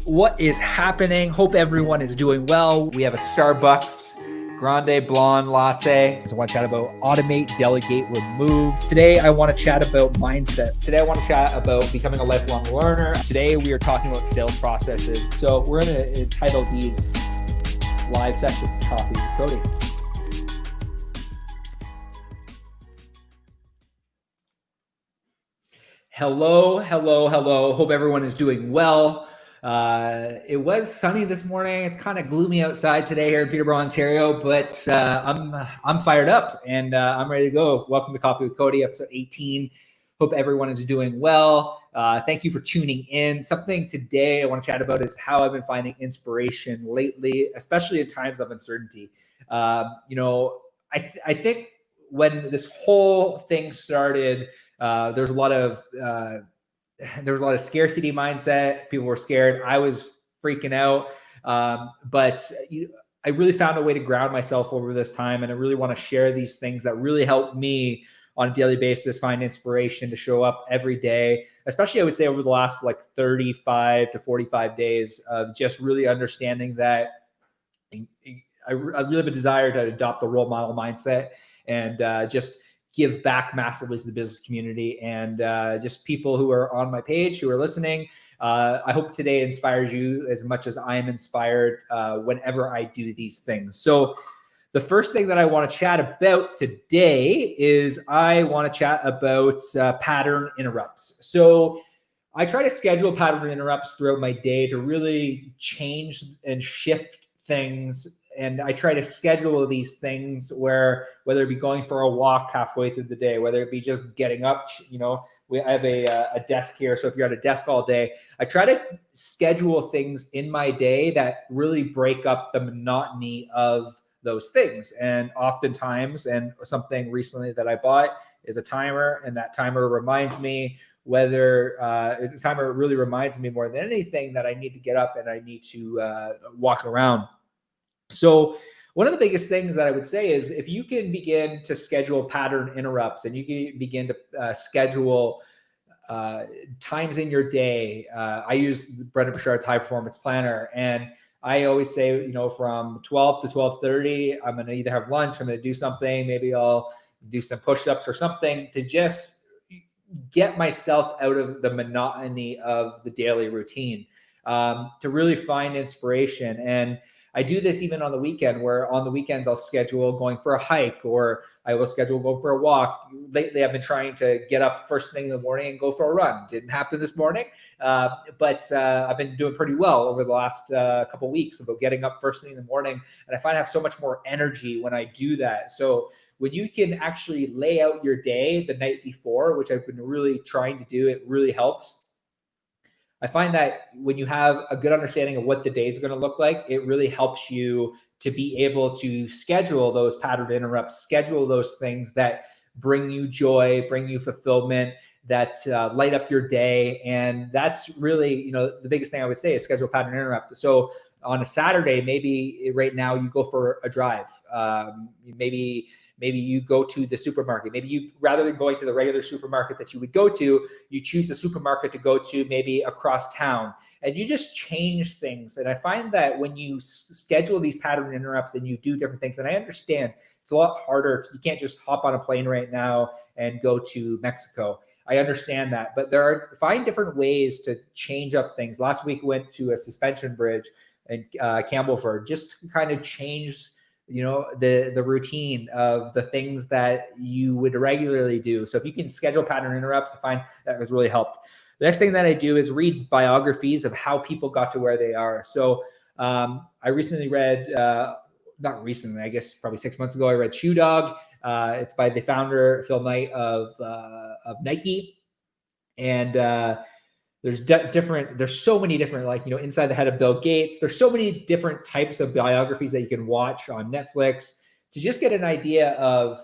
What is happening? Hope everyone is doing well. We have a Starbucks Grande Blonde Latte. So I want to chat about automate, delegate, remove. Today, I want to chat about mindset. Today, I want to chat about becoming a lifelong learner. Today, we are talking about sales processes. So we're going to entitle these live sessions Coffee with Cody. Hello. Hope everyone is doing well. It was sunny this morning. It's kind of gloomy outside today here in Peterborough, Ontario, but I'm fired up and I'm ready to go. Welcome to Coffee with Cody, episode 18. Hope everyone is doing well. Thank you for tuning in. Something today I want to chat about is how I've been finding inspiration lately, especially in times of uncertainty. I think when this whole thing started, there was a lot of scarcity mindset. People were scared. I was freaking out. But I really found a way to ground myself over this time. And I really want to share these things that really help me on a daily basis, find inspiration to show up every day, especially I would say over the last 35 to 45 days of just really understanding that I really have a desire to adopt the role model mindset and just give back massively to the business community and just people who are on my page, who are listening. I hope today inspires you as much as I am inspired whenever I do these things. So the first thing that I want to chat about today is I want to chat about pattern interrupts. So I try to schedule pattern interrupts throughout my day to really change and shift things. And I try to schedule these things where, whether it be going for a walk halfway through the day, whether it be just getting up, I have a desk here. So if you're at a desk all day, I try to schedule things in my day that really break up the monotony of those things. And oftentimes, and something recently that I bought is a timer, and that timer reminds me the timer really reminds me more than anything that I need to get up and I need to walk around. So one of the biggest things that I would say is if you can begin to schedule pattern interrupts and you can begin to schedule times in your day. I use Brendan Burchard's high performance planner, and I always say, from 12 to 12:30, I'm going to either have lunch, I'm going to do something, maybe I'll do some push-ups or something to just get myself out of the monotony of the daily routine, to really find inspiration. And I do this even on the weekend, where on the weekends I'll schedule going for a hike, or I will schedule going for a walk. Lately, I've been trying to get up first thing in the morning and go for a run. Didn't happen this morning, but I've been doing pretty well over the last couple of weeks about getting up first thing in the morning. And I find I have so much more energy when I do that. So when you can actually lay out your day the night before, which I've been really trying to do, it really helps. I find that when you have a good understanding of what the day is going to look like, it really helps you to be able to schedule those pattern interrupts, schedule those things that bring you joy, bring you fulfillment, that light up your day. And that's really, the biggest thing I would say is schedule pattern interrupt. So on a Saturday, maybe right now you go for a drive. Maybe you go to the supermarket. Maybe you, rather than going to the regular supermarket that you would go to, you choose a supermarket to go to maybe across town, and you just change things. And I find that when you schedule these pattern interrupts and you do different things, and I understand it's a lot harder. You can't just hop on a plane right now and go to Mexico. I understand that, but find different ways to change up things. Last week, went to a suspension bridge in Campbellford, just kind of changed the routine of the things that you would regularly do. So if you can schedule pattern interrupts, I find that has really helped. The next thing that I do is read biographies of how people got to where they are. So I recently read, not recently, I guess probably 6 months ago, I read Shoe Dog. It's by the founder, Phil Knight of Nike. And there's so many different, Inside the Head of Bill Gates. There's so many different types of biographies that you can watch on Netflix to just get an idea of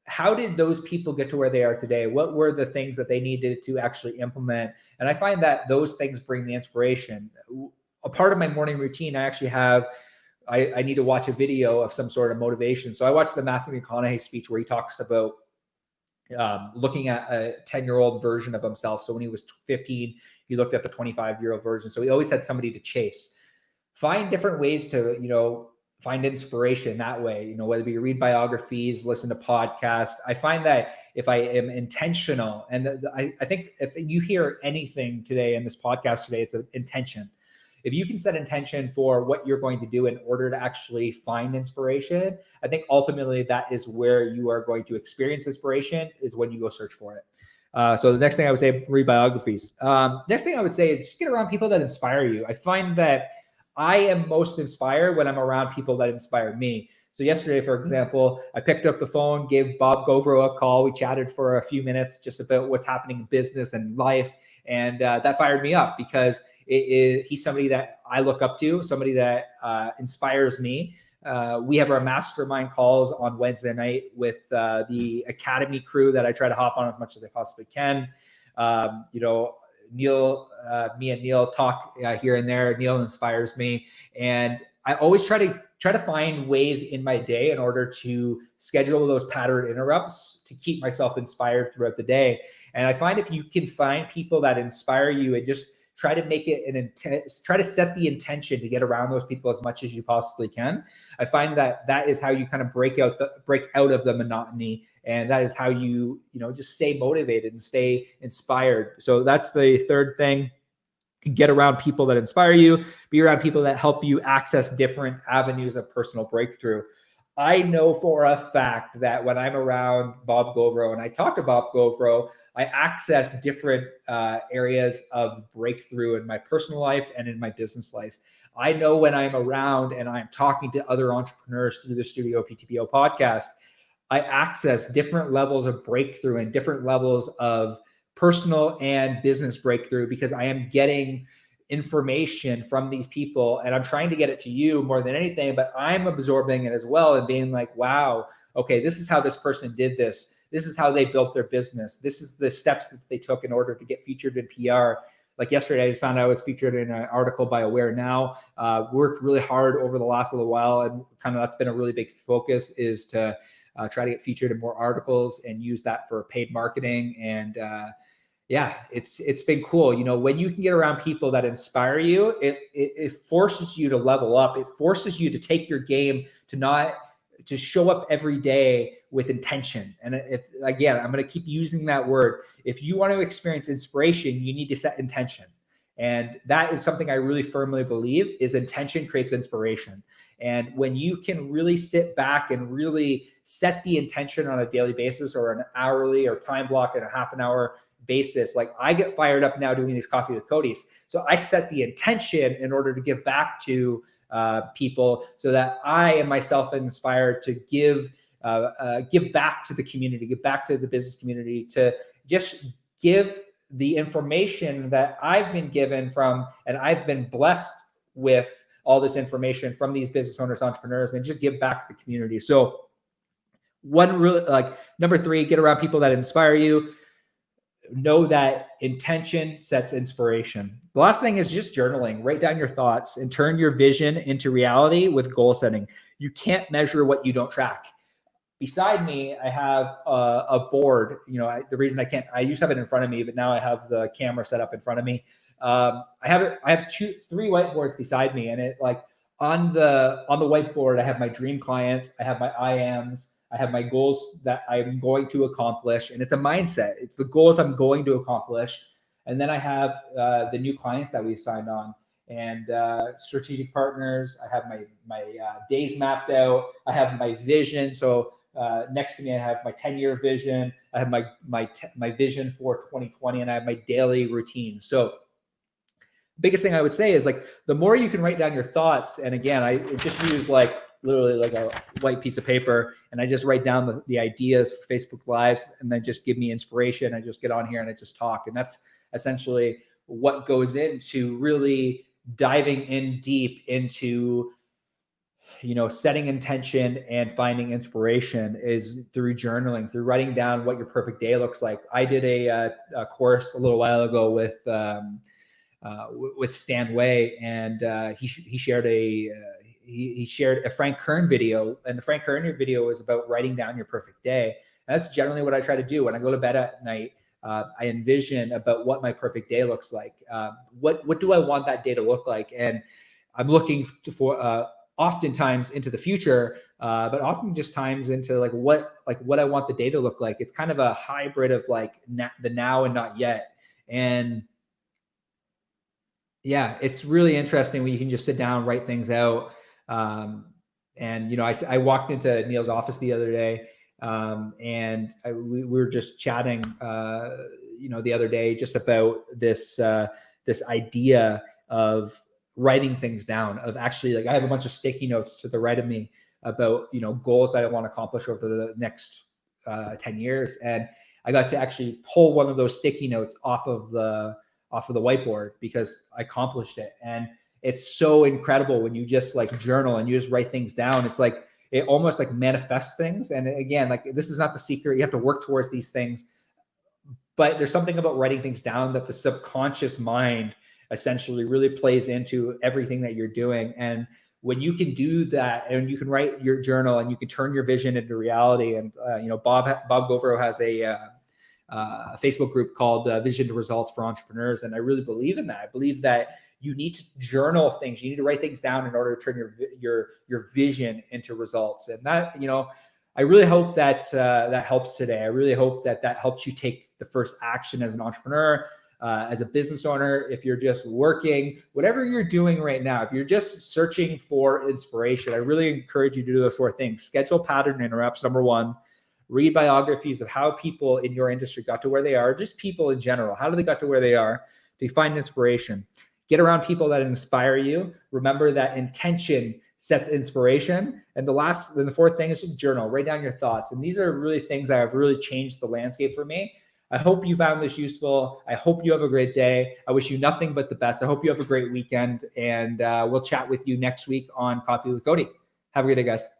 how did those people get to where they are today? What were the things that they needed to actually implement? And I find that those things bring the inspiration. A part of my morning routine, I actually have, I need to watch a video of some sort of motivation. So I watched the Matthew McConaughey speech where he talks about looking at a 10-year-old version of himself. So when he was 15, he looked at the 25-year-old version. So he always had somebody to chase. Find different ways to, find inspiration that way, whether it be read biographies, listen to podcasts. I find that if I am intentional, and I think if you hear anything today in this podcast today, it's an intention. If you can set intention for what you're going to do in order to actually find inspiration, I think ultimately that is where you are going to experience inspiration, is when you go search for it. So the next thing I would say, read biographies. Next thing I would say is just get around people that inspire you. I find that I am most inspired when I'm around people that inspire me. So yesterday, for example, I picked up the phone, gave Bob Govro a call. We chatted for a few minutes just about what's happening in business and life. And that fired me up because he's somebody that I look up to, somebody that inspires me. We have our mastermind calls on Wednesday night with the Academy crew that I try to hop on as much as I possibly can. Neil, me and Neil talk here and there. Neil inspires me. And I always try to find ways in my day in order to schedule those pattern interrupts to keep myself inspired throughout the day. And I find if you can find people that inspire you and just try to make it try to set the intention to get around those people as much as you possibly can. I find that is how you kind of break out of the monotony. And that is how you just stay motivated and stay inspired. So that's the third thing. Get around people that inspire you, be around people that help you access different avenues of personal breakthrough. I know for a fact that when I'm around Bob Govro and I talk to Bob Govro, I access different areas of breakthrough in my personal life and in my business life. I know when I'm around and I'm talking to other entrepreneurs through the Studio PTPO podcast, I access different levels of breakthrough and different levels of personal and business breakthrough because I am getting information from these people and I'm trying to get it to you more than anything, but I'm absorbing it as well and being like, wow, okay, this is how this person did this. This is how they built their business. This is the steps that they took in order to get featured in PR. Like yesterday, I just found out I was featured in an article by Aware Now. Worked really hard over the last little while, and kind of that's been a really big focus is to try to get featured in more articles and use that for paid marketing. And yeah, it's been cool. When you can get around people that inspire you, it forces you to level up. It forces you to take your game to show up every day with intention. And if, again, I'm going to keep using that word. If you want to experience inspiration, you need to set intention. And that is something I really firmly believe is intention creates inspiration. And when you can really sit back and really set the intention on a daily basis or an hourly or time block and a half an hour basis, like I get fired up now doing these Coffee with Cody's. So I set the intention in order to give back to people so that I am myself inspired to give back to the community, give back to the business community, to just give the information that I've been given from, and I've been blessed with all this information from these business owners, entrepreneurs, and just give back to the community. So number 3, get around people that inspire you. Know that intention sets inspiration. The last thing is just journaling. Write down your thoughts and turn your vision into reality with goal setting. You can't measure what you don't track. Beside me, I have a board. The reason I used to have it in front of me, but now I have the camera set up in front of me. I have 3 whiteboards beside me, and on the whiteboard, I have my dream clients, I have my IMs, I have my goals that I'm going to accomplish, and it's a mindset. It's the goals I'm going to accomplish. And then I have the new clients that we've signed on and strategic partners. I have my days mapped out. I have my vision. So next to me, I have my 10-year vision. I have my vision for 2020, and I have my daily routine. So biggest thing I would say is the more you can write down your thoughts. And again, I just use literally a white piece of paper, and I just write down the ideas for Facebook Lives, and then just give me inspiration. I just get on here and I just talk. And that's essentially what goes into really diving in deep into, setting intention and finding inspiration is through journaling, through writing down what your perfect day looks like. I did a course a little while ago with Stan Way, and he shared a Frank Kern video, and the Frank Kern video was about writing down your perfect day. And that's generally what I try to do when I go to bed at night. I envision about what my perfect day looks like. What do I want that day to look like? And I'm looking for oftentimes into the future, but often just times into like what I want the day to look like. It's kind of a hybrid of like the now and not yet. And yeah, it's really interesting when you can just sit down, write things out. And, I walked into Neil's office the other day, and we were just chatting, the other day just about this idea of writing things down, of actually, like, I have a bunch of sticky notes to the right of me about, goals that I want to accomplish over the next 10 years. And I got to actually pull one of those sticky notes off of the whiteboard because I accomplished it. And it's so incredible when you just like journal and you just write things down. It's like, it almost like manifests things. And again, like, this is not the secret. You have to work towards these things, but there's something about writing things down that the subconscious mind essentially really plays into everything that you're doing. And when you can do that and you can write your journal and you can turn your vision into reality. And, Bob Govero has a Facebook group called Vision to Results for Entrepreneurs. And I really believe in that. I believe that you need to journal things. You need to write things down in order to turn your vision into results. And that, I really hope that that helps today. I really hope that helps you take the first action as an entrepreneur, as a business owner. If you're just working, whatever you're doing right now, if you're just searching for inspiration, I really encourage you to do those 4 things. Schedule pattern interrupts, number 1. Read biographies of how people in your industry got to where they are, just people in general. How do they got to where they are? Do you find inspiration? Get around people that inspire you. Remember that intention sets inspiration. And the 4th thing is just journal. Write down your thoughts. And these are really things that have really changed the landscape for me. I hope you found this useful. I hope you have a great day. I wish you nothing but the best. I hope you have a great weekend. And we'll chat with you next week on Coffee with Cody. Have a great day, guys.